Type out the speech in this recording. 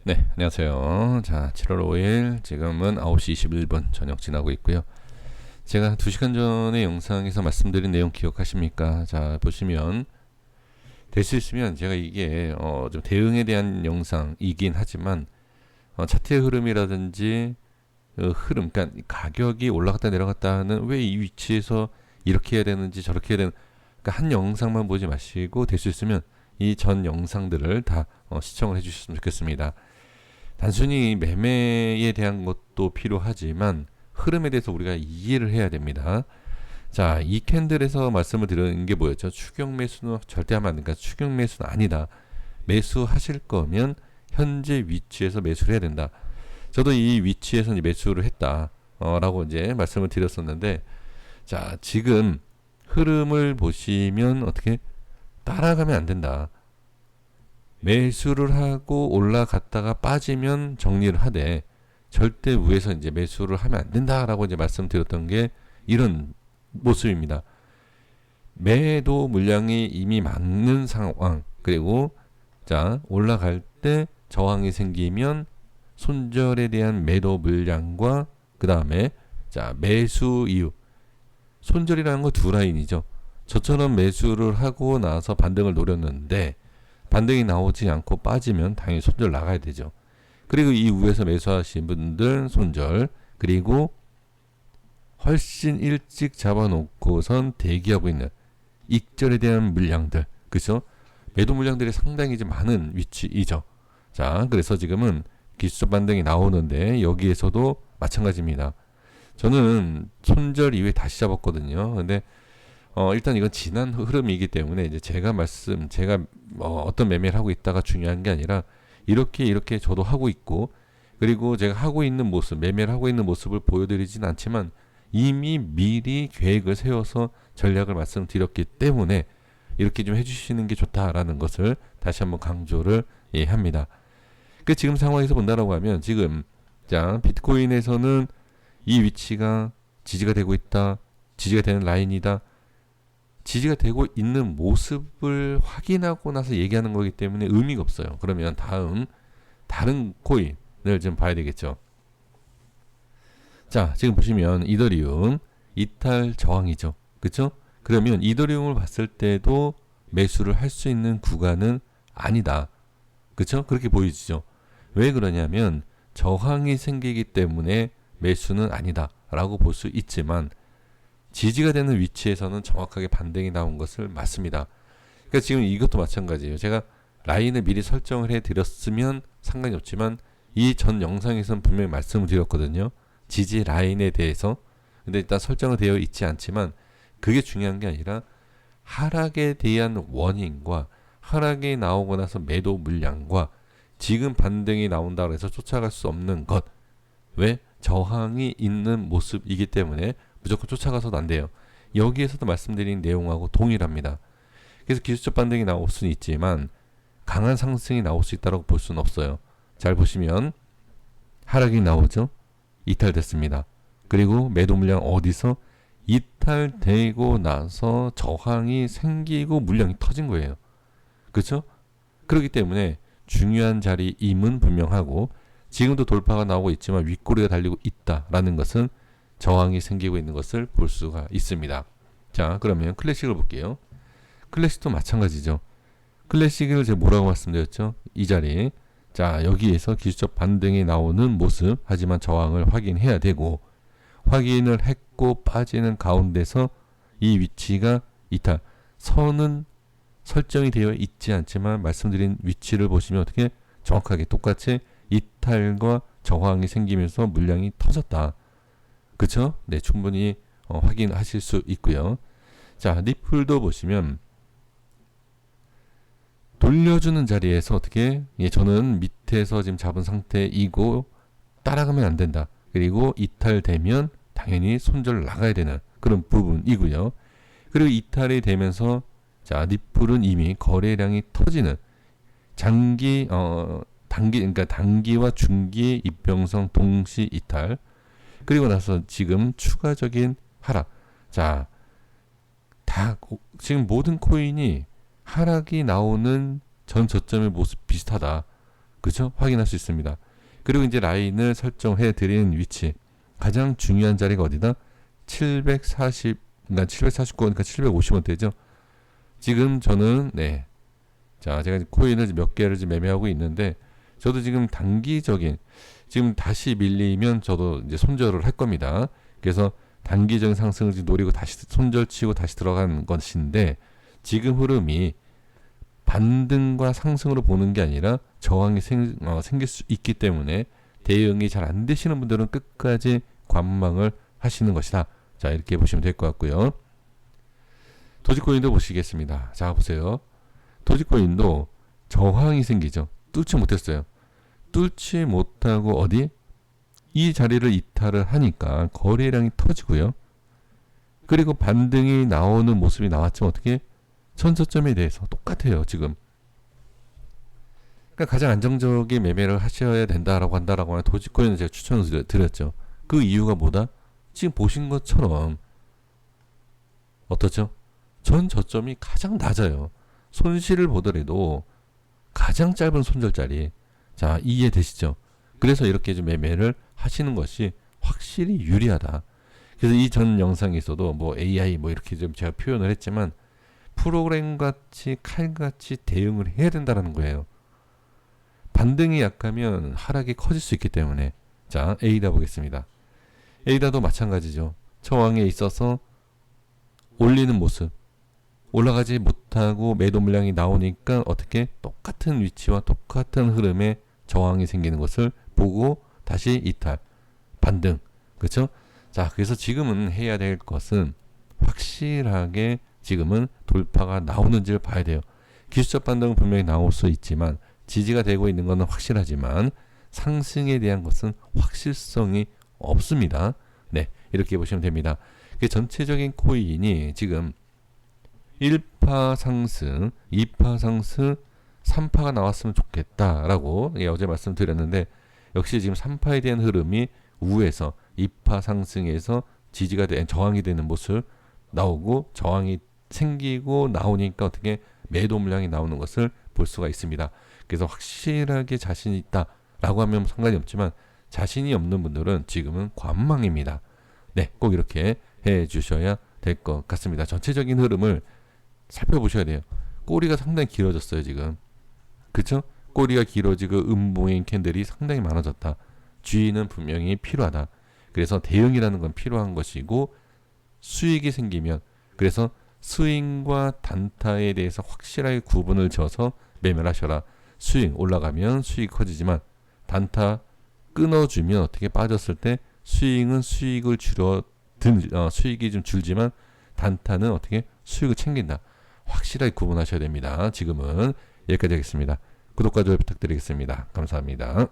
네, 안녕하세요. 자, 7월 5일 지금은 9시 21분 저녁 지나고 있고요. 제가 2시간 전에 영상에서 말씀드린 내용 기억하십니까? 자, 보시면 될 수 있으면 제가 이게 좀 대응에 대한 영상이긴 하지만 차트의 흐름이라든지 흐름, 그러니까 가격이 올라갔다 내려갔다 하는 왜 이 위치에서 이렇게 해야 되는지 저렇게 해야 되는, 그러니까 한 영상만 보지 마시고 될 수 있으면 이 전 영상들을 다 시청을 해주셨으면 좋겠습니다. 단순히 매매에 대한 것도 필요하지만 흐름에 대해서 우리가 이해를 해야 됩니다. 자, 이 캔들에서 말씀을 드리는 게 뭐였죠? 추격 매수는 절대 하면 안 된다. 추격 매수는 아니다. 매수하실 거면 현재 위치에서 매수를 해야 된다. 저도 이 위치에서 이제 매수를 했다. 라고 이제 말씀을 드렸었는데, 자, 지금 흐름을 보시면 어떻게 따라가면 안 된다. 매수를 하고 올라갔다가 빠지면 정리를 하되 절대 위에서 이제 매수를 하면 안 된다라고 이제 말씀드렸던 게 이런 모습입니다. 매도 물량이 이미 많은 상황, 그리고 자, 올라갈 때 저항이 생기면 손절에 대한 매도 물량과 그 다음에 자, 매수 이유. 손절이라는 거 두 라인이죠. 저처럼 매수를 하고 나서 반등을 노렸는데 반등이 나오지 않고 빠지면 당연히 손절 나가야 되죠. 그리고 이 위에서 매수하신 분들 손절, 그리고 훨씬 일찍 잡아놓고선 대기하고 있는 익절에 대한 물량들, 그죠? 매도 물량들이 상당히 좀 많은 위치이죠. 자, 그래서 지금은 기술적 반등이 나오는데 여기에서도 마찬가지입니다. 저는 손절 이후에 다시 잡았거든요. 근데 일단 이건 지난 흐름이기 때문에 이제 제가 어떤 매매를 하고 있다가 중요한 게 아니라 이렇게 저도 하고 있고, 그리고 제가 하고 있는 모습, 매매를 하고 있는 모습을 보여드리진 않지만 이미 미리 계획을 세워서 전략을 말씀드렸기 때문에 이렇게 좀 해주시는 게 좋다라는 것을 다시 한번 강조를 합니다. 그 지금 상황에서 본다라고 하면 지금 자, 비트코인에서는 이 위치가 지지가 되고 있다, 지지가 되는 라인이다, 지지가 되고 있는 모습을 확인하고 나서 얘기하는 거기 때문에 의미가 없어요. 그러면 다른 코인을 좀 봐야 되겠죠. 자, 지금 보시면 이더리움 이탈 저항이죠. 그쵸? 그러면 이더리움을 봤을 때도 매수를 할 수 있는 구간은 아니다. 그쵸? 그렇게 보이시죠? 왜 그러냐면 저항이 생기기 때문에 매수는 아니다 라고 볼 수 있지만 지지가 되는 위치에서는 정확하게 반등이 나온 것을 맞습니다. 그러니까 지금 이것도 마찬가지예요. 제가 라인을 미리 설정을 해드렸으면 상관이 없지만 이 전 영상에서는 분명히 말씀을 드렸거든요. 지지 라인에 대해서. 근데 일단 설정은 되어 있지 않지만 그게 중요한 게 아니라 하락에 대한 원인과 하락이 나오고 나서 매도 물량과 지금 반등이 나온다고 해서 쫓아갈 수 없는 것. 왜? 저항이 있는 모습이기 때문에 무조건 쫓아가서도 안 돼요. 여기에서도 말씀드린 내용하고 동일합니다. 그래서 기술적 반등이 나올 수는 있지만 강한 상승이 나올 수 있다고 볼 수는 없어요. 잘 보시면 하락이 나오죠. 이탈됐습니다. 그리고 매도 물량 어디서? 이탈되고 나서 저항이 생기고 물량이 터진 거예요. 그렇죠? 그렇기 때문에 중요한 자리임은 분명하고 지금도 돌파가 나오고 있지만 윗꼬리가 달리고 있다라는 것은 저항이 생기고 있는 것을 볼 수가 있습니다. 자, 그러면 클래식을 볼게요. 클래식도 마찬가지죠. 클래식을 제가 뭐라고 말씀드렸죠? 이 자리. 자, 여기에서 기술적 반등이 나오는 모습, 하지만 저항을 확인해야 되고, 확인을 했고 빠지는 가운데서 이 위치가 이탈. 선은 설정이 되어 있지 않지만 말씀드린 위치를 보시면 어떻게 정확하게 똑같이 이탈과 저항이 생기면서 물량이 터졌다. 그쵸? 네, 충분히 확인하실 수 있고요. 자, 리플도 보시면 돌려주는 자리에서 어떻게 저는 밑에서 지금 잡은 상태이고 따라가면 안 된다. 그리고 이탈되면 당연히 손절 나가야 되는 그런 부분이고요. 그리고 이탈이 되면서 자, 리플은 이미 거래량이 터지는 그러니까 단기와 중기의 입병성 동시 이탈. 그리고 나서 지금 추가적인 하락. 자, 지금 모든 코인이 하락이 나오는 전 저점의 모습 비슷하다. 그죠? 확인할 수 있습니다. 그리고 이제 라인을 설정해 드린 위치 가장 중요한 자리가 어디다? 740, 그러니까 749원이니까 750원대죠. 지금 저는 자, 제가 코인을 몇 개를 지금 매매하고 있는데, 저도 지금 단기적인, 지금 다시 밀리면 저도 이제 손절을 할 겁니다. 그래서 단기적인 상승을 지금 노리고 다시 손절치고 다시 들어간 것인데, 지금 흐름이 반등과 상승으로 보는 게 아니라 저항이 생길 수 있기 때문에 대응이 잘 안 되시는 분들은 끝까지 관망을 하시는 것이다. 자, 이렇게 보시면 될 것 같고요. 도지코인도 보시겠습니다. 자, 보세요. 도지코인도 저항이 생기죠. 뚫지 못했어요. 뚫지 못하고 어디? 이 자리를 이탈을 하니까 거래량이 터지고요. 그리고 반등이 나오는 모습이 나왔지만 어떻게? 전저점에 대해서 똑같아요. 지금. 그러니까 가장 안정적인 매매를 하셔야 된다라고 한다라고 하는 도지코인을 제가 추천을 드렸죠. 그 이유가 뭐다? 지금 보신 것처럼 어떻죠? 전 저점이 가장 낮아요. 손실을 보더라도 가장 짧은 손절자리. 자, 이해되시죠? 그래서 이렇게 좀 매매를 하시는 것이 확실히 유리하다. 그래서 이 전 영상에서도 뭐 AI 뭐 이렇게 좀 제가 표현을 했지만 프로그램 같이 칼같이 대응을 해야 된다는 거예요. 반등이 약하면 하락이 커질 수 있기 때문에. 자, 에이다 보겠습니다. 에이다도 마찬가지죠. 저항에 있어서 올리는 모습, 올라가지 못하고 매도 물량이 나오니까 어떻게 똑같은 위치와 똑같은 흐름에 저항이 생기는 것을 보고 다시 이탈, 반등, 그렇죠? 자, 그래서 지금은 해야 될 것은 확실하게 지금은 돌파가 나오는지를 봐야 돼요. 기술적 반등은 분명히 나올 수 있지만 지지가 되고 있는 것은 확실하지만 상승에 대한 것은 확실성이 없습니다. 네, 이렇게 보시면 됩니다. 전체적인 코인이 지금 1파 상승, 2파 상승, 3파가 나왔으면 좋겠다라고 어제 말씀드렸는데 역시 지금 3파에 대한 흐름이 우에서 2파 상승에서 지지가 된 저항이 되는 모습 나오고 저항이 생기고 나오니까 어떻게 매도 물량이 나오는 것을 볼 수가 있습니다. 그래서 확실하게 자신이 있다라고 하면 상관이 없지만 자신이 없는 분들은 지금은 관망입니다. 네, 꼭 이렇게 해 주셔야 될 것 같습니다. 전체적인 흐름을 살펴보셔야 돼요. 꼬리가 상당히 길어졌어요, 지금. 그쵸? 꼬리가 길어지고 음봉인 캔들이 상당히 많아졌다. 주의는 분명히 필요하다. 그래서 대응이라는 건 필요한 것이고 수익이 생기면 그래서 스윙과 단타에 대해서 확실하게 구분을 져서 매매를 하셔라. 스윙 올라가면 수익이 커지지만 단타 끊어주면 어떻게 빠졌을 때 스윙은 수익을 수익이 좀 줄지만 단타는 어떻게 수익을 챙긴다. 확실하게 구분하셔야 됩니다. 지금은 여기까지 하겠습니다. 구독과 좋아요 부탁드리겠습니다. 감사합니다.